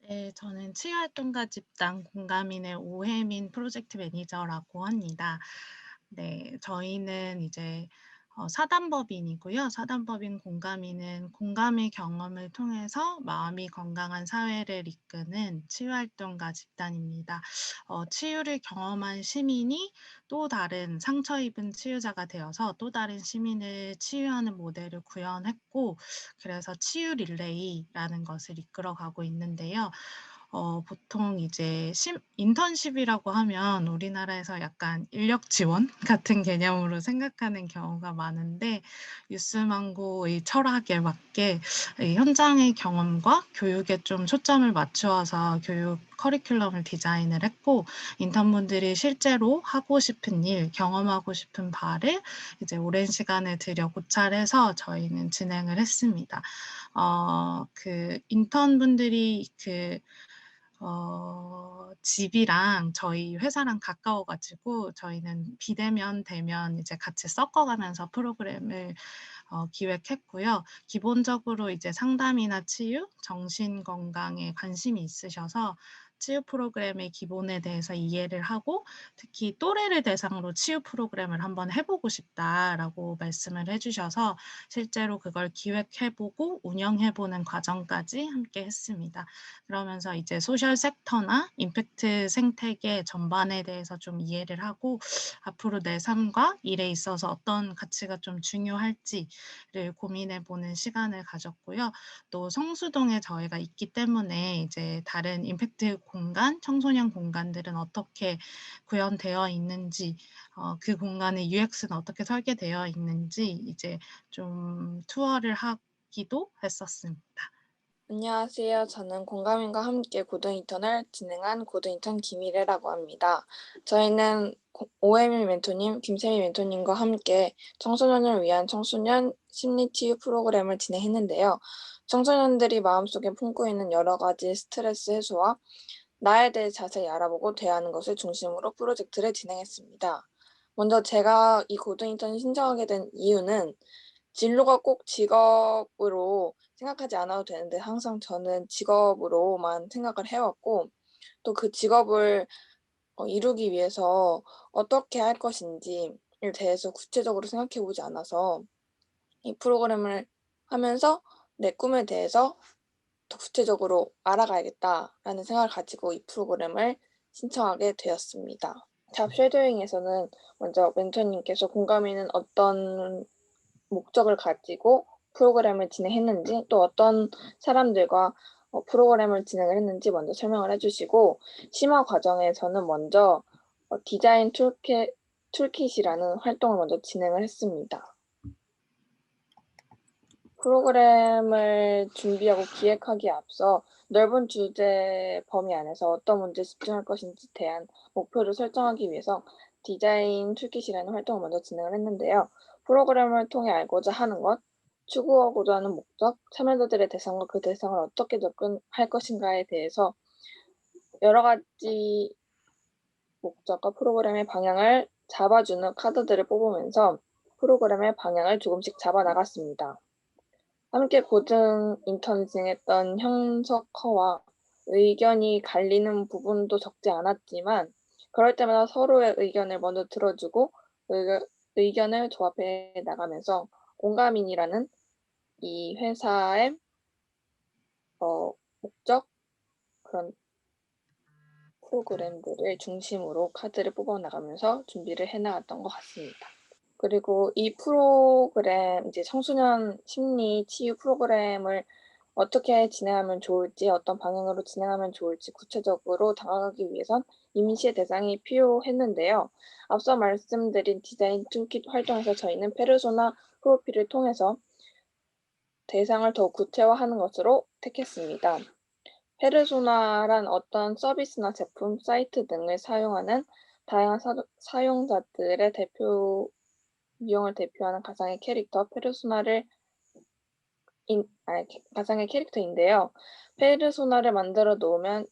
네, 저는 치유활동가 집단 공감인의 오혜민 프로젝트 매니저라고 합니다. 네, 저희는 이제 사단법인이고요. 사단법인 공감인은 공감의 경험을 통해서 마음이 건강한 사회를 이끄는 치유활동가 집단입니다. 치유를 경험한 시민이 또 다른 상처 입은 치유자가 되어서 또 다른 시민을 치유하는 모델을 구현했고, 그래서 치유 릴레이라는 것을 이끌어가고 있는데요. 보통 이제 인턴십이라고 하면 우리나라에서 약간 인력 지원 같은 개념으로 생각하는 경우가 많은데, 유스망고의 철학에 맞게 이 현장의 경험과 교육에 좀 초점을 맞추어서 교육 커리큘럼을 디자인을 했고, 인턴분들이 실제로 하고 싶은 일, 경험하고 싶은 바를 이제 오랜 시간을 들여 고찰해서 저희는 진행을 했습니다. 그 인턴분들이 집이랑 저희 회사랑 가까워가지고 저희는 비대면, 대면 이제 같이 섞어가면서 프로그램을 기획했고요. 기본적으로 이제 상담이나 치유, 정신 건강에 관심이 있으셔서 치유 프로그램의 기본에 대해서 이해를 하고, 특히 또래를 대상으로 치유 프로그램을 한번 해보고 싶다라고 말씀을 해주셔서 실제로 그걸 기획해보고 운영해보는 과정까지 함께 했습니다. 그러면서 이제 소셜 섹터나 임팩트 생태계 전반에 대해서 좀 이해를 하고, 앞으로 내 삶과 일에 있어서 어떤 가치가 좀 중요할지를 고민해보는 시간을 가졌고요. 또 성수동에 저희가 있기 때문에 이제 다른 임팩트 공간, 청소년 공간들은 어떻게 구현되어 있는지, 그 공간의 UX는 어떻게 설계되어 있는지 이제 좀 투어를 하기도 했었습니다. 안녕하세요. 저는 공감인과 함께 고등 인턴을 진행한 고등 인턴 김희래라고 합니다. 저희는 오혜민 멘토님, 김세미 멘토님과 함께 청소년을 위한 청소년 심리 치유 프로그램을 진행했는데요. 청소년들이 마음속에 품고 있는 여러 가지 스트레스 해소와 나에 대해 자세히 알아보고 대하는 것을 중심으로 프로젝트를 진행했습니다. 먼저 제가 이 고등 인턴을 신청하게 된 이유는 진로가 꼭 직업으로 생각하지 않아도 되는데 항상 저는 직업으로만 생각을 해 왔고, 또 그 직업을 이루기 위해서 어떻게 할 것인지에 대해서 구체적으로 생각해 보지 않아서 이 프로그램을 하면서 '내 꿈에 대해서 더 구체적으로 알아가야겠다.'라는 생각을 가지고 이 프로그램을 신청하게 되었습니다. 잡 쉐도잉에서는 먼저 멘토님께서 공감이는 어떤 목적을 가지고 프로그램을 진행했는지, 또 어떤 사람들과 프로그램을 진행을 했는지 먼저 설명을 해 주시고, 심화 과정에서는 먼저 디자인 툴킷이라는 활동을 먼저 진행을 했습니다. 프로그램을 준비하고 기획하기에 앞서 넓은 주제 범위 안에서 어떤 문제에 집중할 것인지에 대한 목표를 설정하기 위해서 디자인 툴킷이라는 활동을 먼저 진행을 했는데요. 프로그램을 통해 알고자 하는 것, 추구하고자 하는 목적, 참여자들의 대상과 그 대상을 어떻게 접근할 것인가에 대해서 여러 가지 목적과 프로그램의 방향을 잡아주는 카드들을 뽑으면서 프로그램의 방향을 조금씩 잡아 나갔습니다. 함께 고등 인턴을 진행했던 형석허와 의견이 갈리는 부분도 적지 않았지만, 그럴 때마다 서로의 의견을 먼저 들어주고 의견을 조합해 나가면서 공감인이라는 이 회사의 목적, 그런 프로그램들을 중심으로 카드를 뽑아 나가면서 준비를 해 나갔던 것 같습니다. 그리고 이 프로그램, 이제 청소년 심리 치유 프로그램을 어떻게 진행하면 좋을지, 어떤 방향으로 진행하면 좋을지 구체적으로 다가가기 위해선 임시의 대상이 필요했는데요. 앞서 말씀드린 디자인 툴킷 활동에서 저희는 페르소나 프로필을 통해서 대상을 더 구체화하는 것으로 택했습니다. 페르소나란 어떤 서비스나 제품, 사이트 등을 사용하는 다양한 사용자들의 유형을 대표하는 가상의 캐릭터 페르소나를 가상의 캐릭터인데요. 페르소나를 만들어 놓으면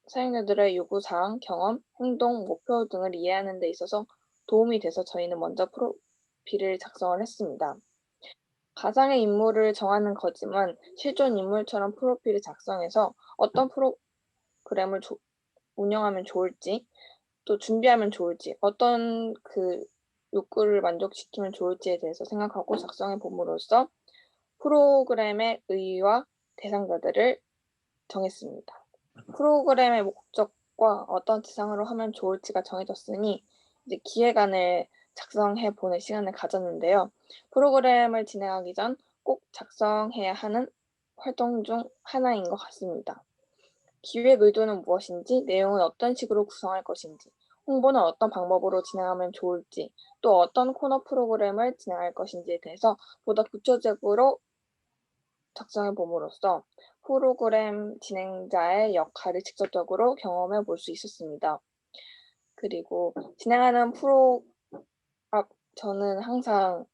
사용자들의 요구사항, 경험, 행동, 목표 등을 이해하는 데 있어서 도움이 돼서 저희는 먼저 프로필을 작성을 했습니다. 가상의 인물을 정하는 거지만 실존 인물처럼 프로필을 작성해서 어떤 프로그램을 운영하면 좋을지, 또 준비하면 좋을지, 어떤 욕구를 만족시키면 좋을지에 대해서 생각하고 작성해 봄으로써 프로그램의 의의와 대상자들을 정했습니다. 프로그램의 목적과 어떤 대상으로 하면 좋을지가 정해졌으니 이제 기획안을 작성해 보는 시간을 가졌는데요. 프로그램을 진행하기 전 꼭 작성해야 하는 활동 중 하나인 것 같습니다. 기획 의도는 무엇인지, 내용은 어떤 식으로 구성할 것인지, 홍보는 어떤 방법으로 진행하면 좋을지, 또 어떤 코너 프로그램을 진행할 것인지에 대해서 보다 구체적으로 작성해 봄으로써 프로그램 진행자의 역할을 직접적으로 경험해 볼 수 있었습니다. 그리고 진행하는 저는 항상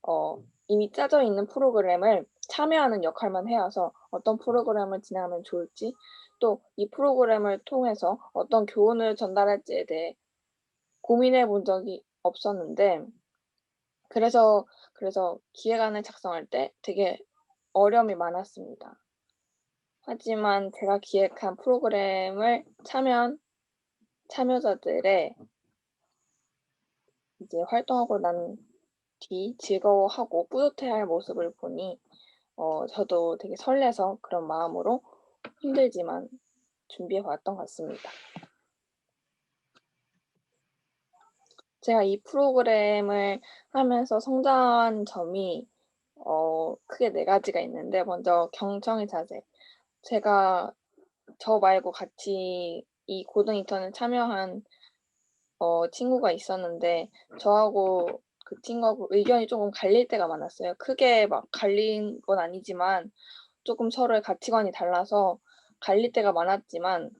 이미 짜져 있는 프로그램을 참여하는 역할만 해와서 어떤 프로그램을 진행하면 좋을지, 또 이 프로그램을 통해서 어떤 교훈을 전달할지에 대해 고민해 본 적이 없었는데, 그래서 기획안을 작성할 때 되게 어려움이 많았습니다. 하지만 제가 기획한 프로그램을 참여한 참여자들의 이제 활동하고 난 뒤 즐거워하고 뿌듯해할 모습을 보니 저도 되게 설레서 그런 마음으로 힘들지만 준비해 왔던 것 같습니다. 제가 이 프로그램을 하면서 성장한 점이 크게 4 가지가 있는데, 먼저 경청의 자세. 제가 저 말고 같이 이 고등 인턴을 참여한 친구가 있었는데, 저하고 그 친구하고 의견이 조금 갈릴 때가 많았어요. 크게 막 갈린 건 아니지만 조금 서로의 가치관이 달라서 갈릴 때가 많았지만,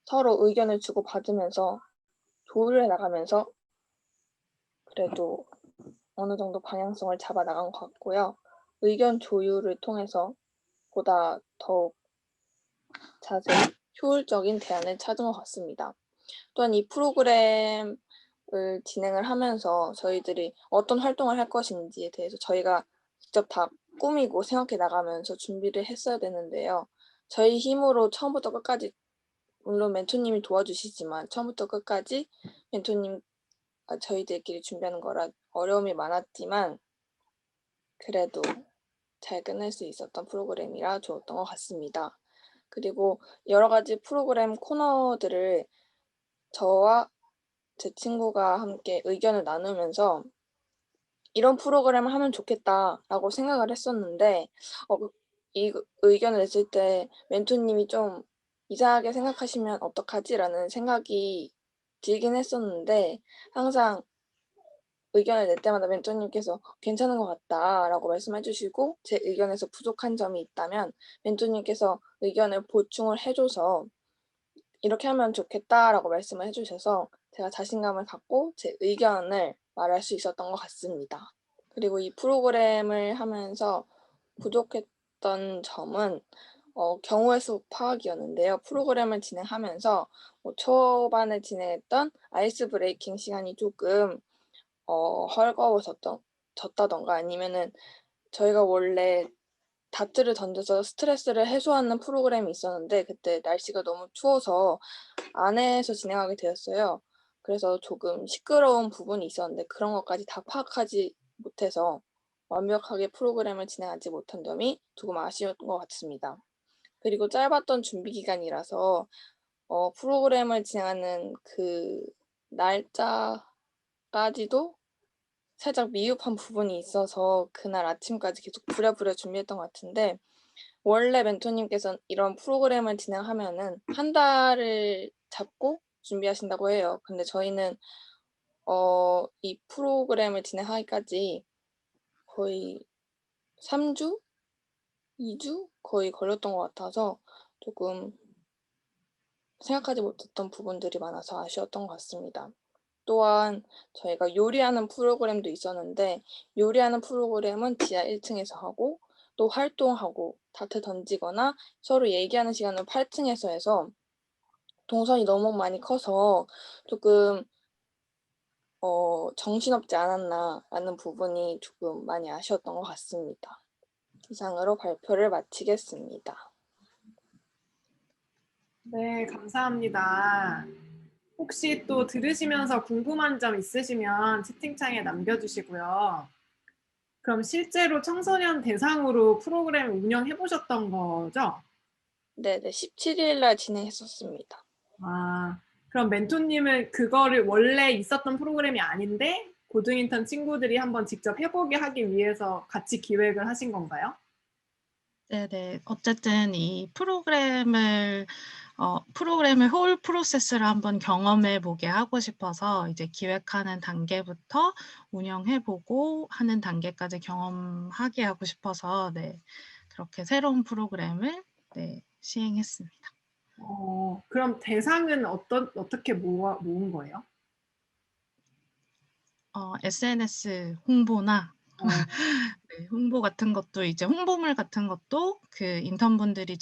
서로 의견을 주고받으면서 조율해 나가면서 그래도 어느 정도 방향성을 잡아 나간 것 같고요. 의견 조율을 통해서 보다 더욱 자세히 효율적인 대안을 찾은 것 같습니다. 또한 이 프로그램을 진행을 하면서 저희들이 어떤 활동을 할 것인지에 대해서 저희가 직접 다 꾸미고 생각해 나가면서 준비를 했어야 되는데요. 저희 힘으로 처음부터 끝까지, 물론 멘토님이 도와주시지만 처음부터 끝까지 저희들끼리 준비하는 거라 어려움이 많았지만 그래도 잘 끝낼 수 있었던 프로그램이라 좋았던 것 같습니다. 그리고 여러 가지 프로그램 코너들을 저와 제 친구가 함께 의견을 나누면서 '이런 프로그램을 하면 좋겠다.'라고 생각을 했었는데, 이 의견을 냈을 때 멘토님이 좀 '이상하게 생각하시면 어떡하지?'라는 생각이 들긴 했었는데, 항상 의견을 낼 때마다 멘토님께서 "괜찮은 것 같다."라고 말씀해 주시고, 제 의견에서 부족한 점이 있다면 멘토님께서 의견을 보충을 해 줘서 "이렇게 하면 좋겠다."라고 말씀을 해 주셔서 제가 자신감을 갖고 제 의견을 말할 수 있었던 것 같습니다. 그리고 이 프로그램을 하면서 부족했던 점은 경우의 수 파악이었는데요. 프로그램을 진행하면서 초반에 진행했던 아이스 브레이킹 시간이 조금 헐거워졌다든가, 아니면은 저희가 원래 다트를 던져서 스트레스를 해소하는 프로그램이 있었는데 그때 날씨가 너무 추워서 안에서 진행하게 되었어요. 그래서 조금 시끄러운 부분이 있었는데 그런 것까지 다 파악하지 못해서 완벽하게 프로그램을 진행하지 못한 점이 조금 아쉬운 것 같습니다. 그리고 짧았던 준비 기간이라서 프로그램을 진행하는 그 날짜까지도 살짝 미흡한 부분이 있어서 그날 아침까지 계속 부랴부랴 준비했던 것 같은데, 원래 멘토님께서는 이런 프로그램을 진행하면은 1 달을 잡고 준비하신다고 해요. 근데 저희는 이 프로그램을 진행하기까지 거의 3 주, 2주 거의 걸렸던 것 같아서 조금 생각하지 못했던 부분들이 많아서 아쉬웠던 것 같습니다. 또한 저희가 요리하는 프로그램도 있었는데, 요리하는 프로그램은 지하 1 층에서 하고, 또 활동하고 다트 던지거나 서로 얘기하는 시간은 8 층에서 해서 동선이 너무 많이 커서 조금 정신없지 않았나라는 부분이 조금 많이 아쉬웠던 것 같습니다. 이상으로 발표를 마치겠습니다. 네, 감사합니다. 혹시 또 들으시면서 궁금한 점 있으시면 채팅창에 남겨주시고요. 그럼 실제로 청소년 대상으로 프로그램 운영해 보셨던 거죠? 네네, 17일 날 진행했었습니다. 아, 그럼 멘토님은 그거를 원래 있었던 프로그램이 아닌데 고등인턴 친구들이 한번 직접 해보게 하기 위해서 같이 기획을 하신 건가요? 네네. 어쨌든 이 프로그램을 홀 프로세스를 한번 경험해 보게 하고 싶어서 이제 기획하는 단계부터 운영해 보고 하는 단계까지 경험하게 하고 싶어서 네, 그렇게 새로운 프로그램을 네, 시행했습니다. 그럼 대상은 어떻게 모은 거예요? SNS 홍보나 어, 네, 홍보 같은 것도 이제 홍보물 같은 것도 그 인턴분들이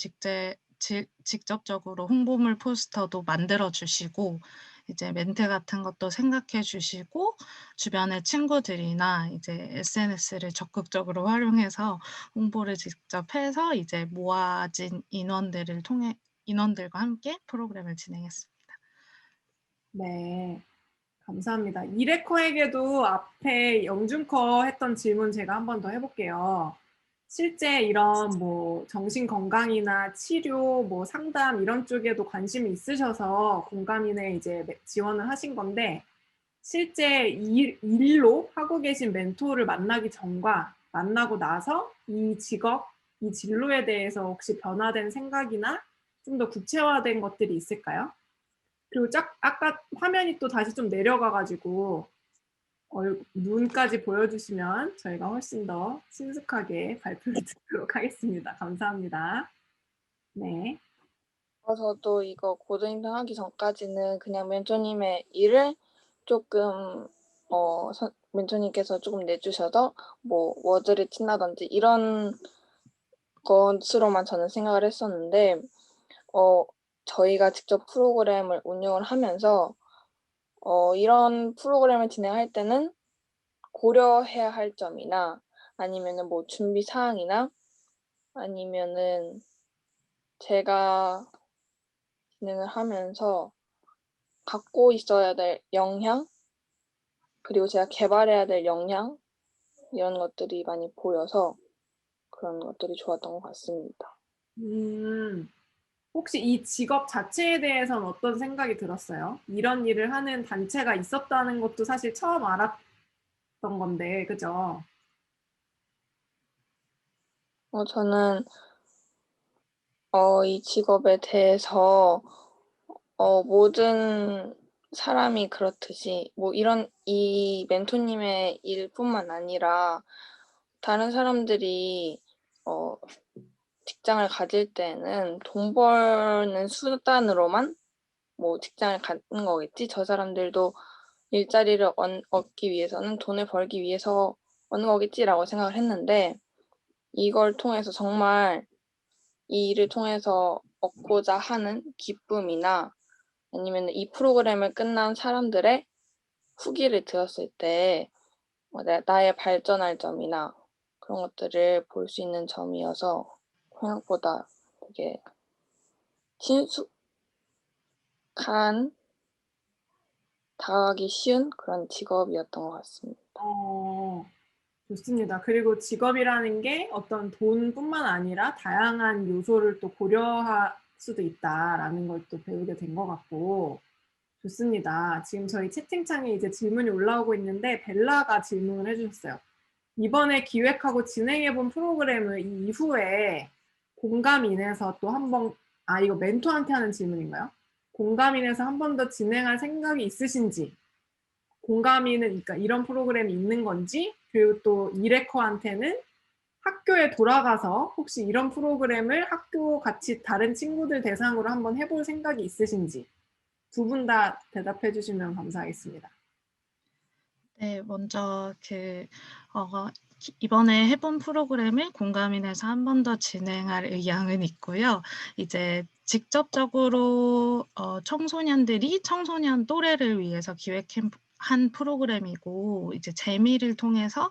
직접적으로 홍보물 포스터도 만들어 주시고 이제 멘트 같은 것도 생각해 주시고 주변의 친구들이나 이제 SNS를 적극적으로 활용해서 홍보를 직접 해서 이제 모아진 인원들과 함께 프로그램을 진행했습니다. 네. 감사합니다. 이레커에게도 앞에 영준커 했던 질문 제가 한 번 더 해볼게요. 실제 이런 뭐 정신 건강이나 치료, 뭐 상담 이런 쪽에도 관심이 있으셔서 공감인에 이제 지원을 하신 건데 실제 일로 하고 계신 멘토를 만나기 전과 만나고 나서 이 직업, 이 진로에 대해서 혹시 변화된 생각이나 좀 더 구체화된 것들이 있을까요? 그리고 아까 화면이 또 다시 좀 내려가가지고 눈까지 보여주시면 저희가 훨씬 더 친숙하게 발표를 듣도록 하겠습니다. 감사합니다. 네. 저도 이거 고등인턴 하기 전까지는 그냥 멘토님의 일을 조금 멘토님께서 조금 내주셔서 뭐 워드를 친다든지 이런 것으로만 저는 생각을 했었는데 저희가 직접 프로그램을 운영을 하면서 이런 프로그램을 진행할 때는 고려해야 할 점이나 아니면은 뭐 준비 사항이나 아니면은 제가 진행을 하면서 갖고 있어야 될 역량, 그리고 제가 개발해야 될 역량 이런 것들이 많이 보여서 그런 것들이 좋았던 것 같습니다. 혹시 이 직업 자체에 대해서는 어떤 생각이 들었어요? 이런 일을 하는 단체가 있었다는 것도 사실 처음 알았던 건데, 그죠? 저는 이 직업에 대해서 모든 사람이 그렇듯이 뭐 이 멘토님의 일뿐만 아니라 다른 사람들이 직장을 가질 때는 돈 버는 수단으로만 뭐 직장을 갖는 거겠지. 저 사람들도 일자리를 얻기 위해서는 돈을 벌기 위해서 얻는 거겠지라고 생각을 했는데 이걸 통해서 정말 이 일을 통해서 얻고자 하는 기쁨이나 아니면 이 프로그램을 끝난 사람들의 후기를 들었을 때 나의 발전할 점이나 그런 것들을 볼 수 있는 점이어서 생각보다 되게 친숙한, 다가가기 쉬운 그런 직업이었던 것 같습니다. 좋습니다. 그리고 직업이라는 게 어떤 돈뿐만 아니라 다양한 요소를 또 고려할 수도 있다라는 걸 또 배우게 된 것 같고 좋습니다. 지금 저희 채팅창에 이제 질문이 올라오고 있는데 벨라가 질문을 해주셨어요. 이번에 기획하고 진행해본 프로그램을 이 이후에 공감인에서 또 한번 이거 멘토한테 하는 질문인가요? 공감인에서 한 번 더 진행할 생각이 있으신지 공감이는 그러니까 이런 프로그램이 있는 건지 그리고 또 이레커한테는 학교에 돌아가서 혹시 이런 프로그램을 학교 같이 다른 친구들 대상으로 한번 해볼 생각이 있으신지 두 분 다 대답해 주시면 감사하겠습니다. 네, 먼저 이번에 해본 프로그램을 공감인에서 한 번 더 진행할 의향은 있고요. 이제 직접적으로 청소년 또래를 위해서 한 프로그램이고 이제 재미를 통해서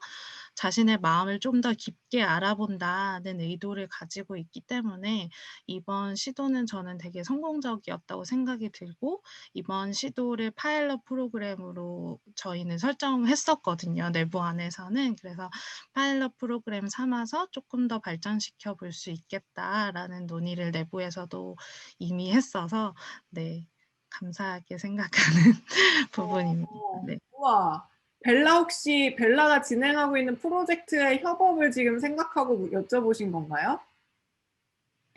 자신의 마음을 좀 더 깊게 알아본다는 의도를 가지고 있기 때문에 이번 시도는 저는 되게 성공적이었다고 생각이 들고 이번 시도를 파일럿 프로그램으로 저희는 설정했었거든요, 내부 안에서는. 그래서 '파일럿 프로그램 삼아서 조금 더 발전시켜 볼 수 있겠다.'라는 논의를 내부에서도 이미 했어서 네 감사하게 생각하는 부분입니다. 네. 우와. 벨라 혹시 벨라가 진행하고 있는 프로젝트의 협업을 지금 생각하고 여쭤보신 건가요?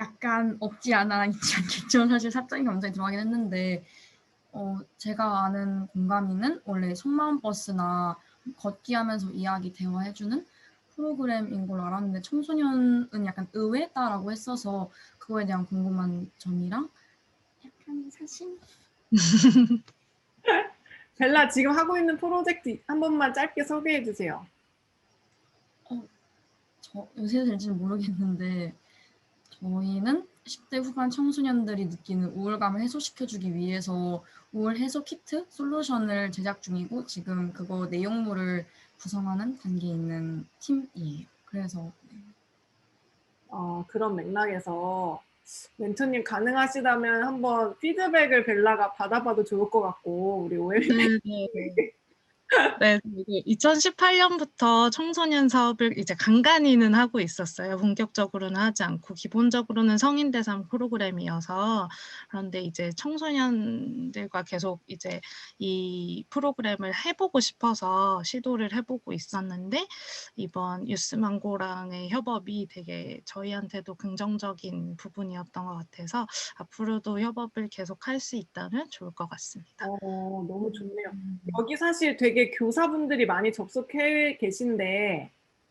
약간 없지 않아 있지 않겠죠. 사실 사적인 감정이 들어가긴 했는데 제가 아는 공감이는 원래 속마음 버스나 걷기 하면서 이야기 대화해 주는 프로그램인 걸로 알았는데 청소년은 약간 의외다라고 했어서 그거에 대한 궁금한 점이랑 약간 사심? 벨라 지금 하고 있는 프로젝트 한 번만 짧게 소개해 주세요. 저 요새 될지는 모르겠는데 저희는 10대 후반 청소년들이 느끼는 우울감을 해소시켜주기 위해서 우울 해소 키트 솔루션을 제작 중이고 지금 그거 내용물을 구성하는 단계에 있는 팀이에요. 그래서 그런 맥락에서 멘토님 가능하시다면 한번 피드백을 벨라가 받아봐도 좋을 것 같고 우리 OM이 네네. 네. 2018년부터 청소년 사업을 이제 간간히는 하고 있었어요. 본격적으로는 하지 않고 기본적으로는 성인 대상 프로그램이어서. 그런데 이제 청소년들과 계속 이제 이 프로그램을 해 보고 싶어서 시도를 해 보고 있었는데 이번 유스망고랑의 협업이 되게 저희한테도 긍정적인 부분이었던 것 같아서 앞으로도 협업을 계속할 수 있다면 좋을 것 같습니다. 너무 좋네요. 여기 사실 되게 교사분들이 많이 접속해 계신데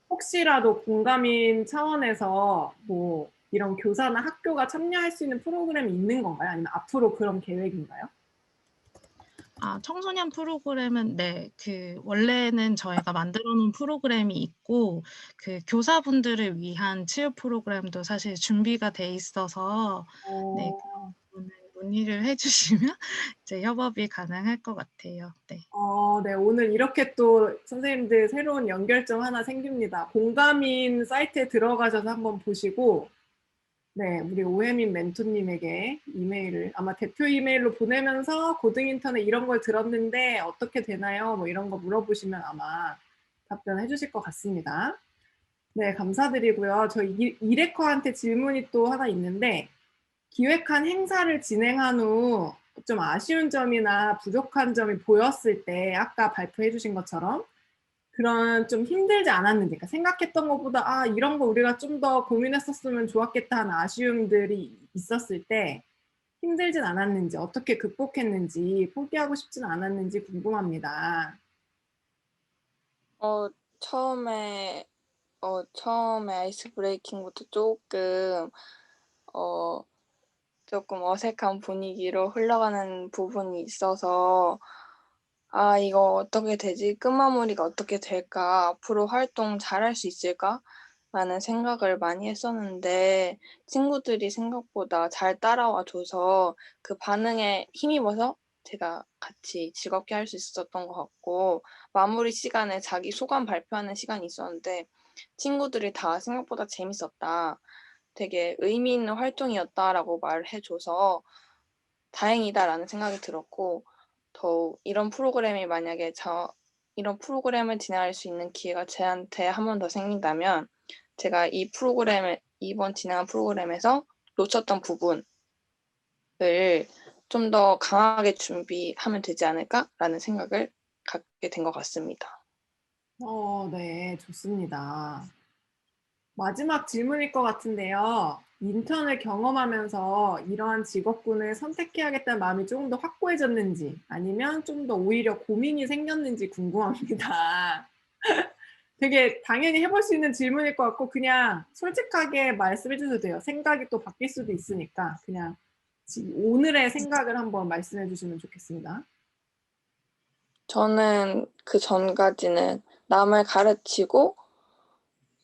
혹시라도 공감인 차원에서 뭐 이런 교사나 학교가 참여할 수 있는 프로그램이 있는 건가요? 아니면 앞으로 그런 계획인가요? 청소년 프로그램은 네. 원래는 저희가 만들어 놓은 프로그램이 있고 교사분들을 위한 치유 프로그램도 사실 준비가 돼 있어서 네 그런 부분을 문의를 해 주시면 이제 협업이 가능할 것 같아요. 네. 네. 오늘 이렇게 또 선생님들 새로운 연결점 하나 생깁니다. 공감인 사이트에 들어가셔서 한번 보시고 네, 우리 오혜민 멘토님에게 이메일을 아마 대표 이메일로 보내면서 고등인터넷 이런 걸 들었는데 어떻게 되나요? 뭐 이런 거 물어보시면 아마 답변해 주실 것 같습니다. 네, 감사드리고요. 저희 이레커한테 질문이 또 하나 있는데 기획한 행사를 진행한 후 좀 아쉬운 점이나 부족한 점이 보였을 때 아까 발표해 주신 것처럼 그런 좀 힘들지 않았는지, 그러니까 생각했던 것보다 이런 거 우리가 좀 더 고민했었으면 좋았겠다 하는 아쉬움들이 있었을 때 힘들진 않았는지, 어떻게 극복했는지, 포기하고 싶진 않았는지 궁금합니다. 처음에 처음에 아이스 브레이킹부터 조금 어색한 분위기로 흘러가는 부분이 있어서 '아 이거 어떻게 되지? 끝마무리가 어떻게 될까? 앞으로 활동 잘할 수 있을까?'라는 생각을 많이 했었는데 친구들이 생각보다 잘 따라와 줘서 그 반응에 힘입어서 제가 같이 즐겁게 할 수 있었던 것 같고 마무리 시간에 자기 소감 발표하는 시간이 있었는데 친구들이 다 "생각보다 재밌었다. 되게 의미 있는 활동이었다."라고 말을 해 줘서 '다행이다.'라는 생각이 들었고 더욱 이런 프로그램을 진행할 수 있는 기회가 저한테 한 번 더 생긴다면 제가 이번 진행한 프로그램에서 놓쳤던 부분을 좀 더 강하게 준비하면 되지 않을까라는 생각을 갖게 된 것 같습니다. 네, 좋습니다. 마지막 질문일 것 같은데요. 인턴을 경험하면서 이러한 직업군을 선택해야겠다는 마음이 조금 더 확고해졌는지 아니면 좀 더 오히려 고민이 생겼는지 궁금합니다. 되게 당연히 해볼 수 있는 질문일 것 같고 그냥 솔직하게 말씀해 주셔도 돼요. 생각이 또 바뀔 수도 있으니까 그냥 오늘의 생각을 한번 말씀해 주시면 좋겠습니다. 저는 그전까지는 남을 가르치고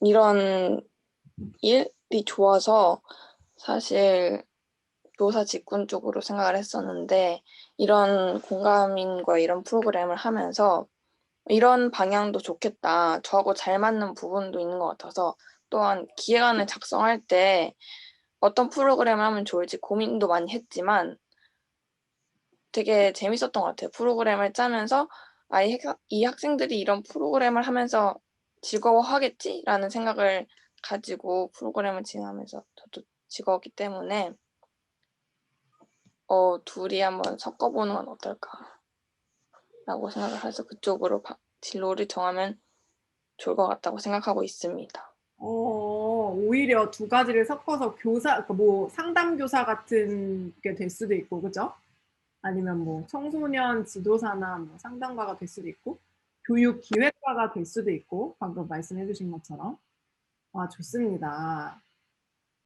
이런 일이 좋아서 사실 교사 직군 쪽으로 생각을 했었는데 이런 공감인과 이런 프로그램을 하면서 이런 방향도 좋겠다. 저하고 잘 맞는 부분도 있는 것 같아서 또한 기획안을 작성할 때 어떤 프로그램을 하면 좋을지 고민도 많이 했지만 되게 재밌었던 것 같아요. 프로그램을 짜면서 이 학생들이 이런 프로그램을 하면서 즐거워하겠지라는 생각을 가지고 프로그램을 진행하면서 저도 즐거웠기 때문에 둘이 한번 섞어보는 건 어떨까라고 생각을 해서 그쪽으로 진로를 정하면 좋을 것 같다고 생각하고 있습니다. 오히려 두 가지를 섞어서 교사, 뭐 상담 교사 같은 게 될 수도 있고, 그죠? 아니면 뭐 청소년 지도사나 뭐 상담가가 될 수도 있고, 교육 기획가가 될 수도 있고, 방금 말씀해 주신 것처럼. 아, 좋습니다.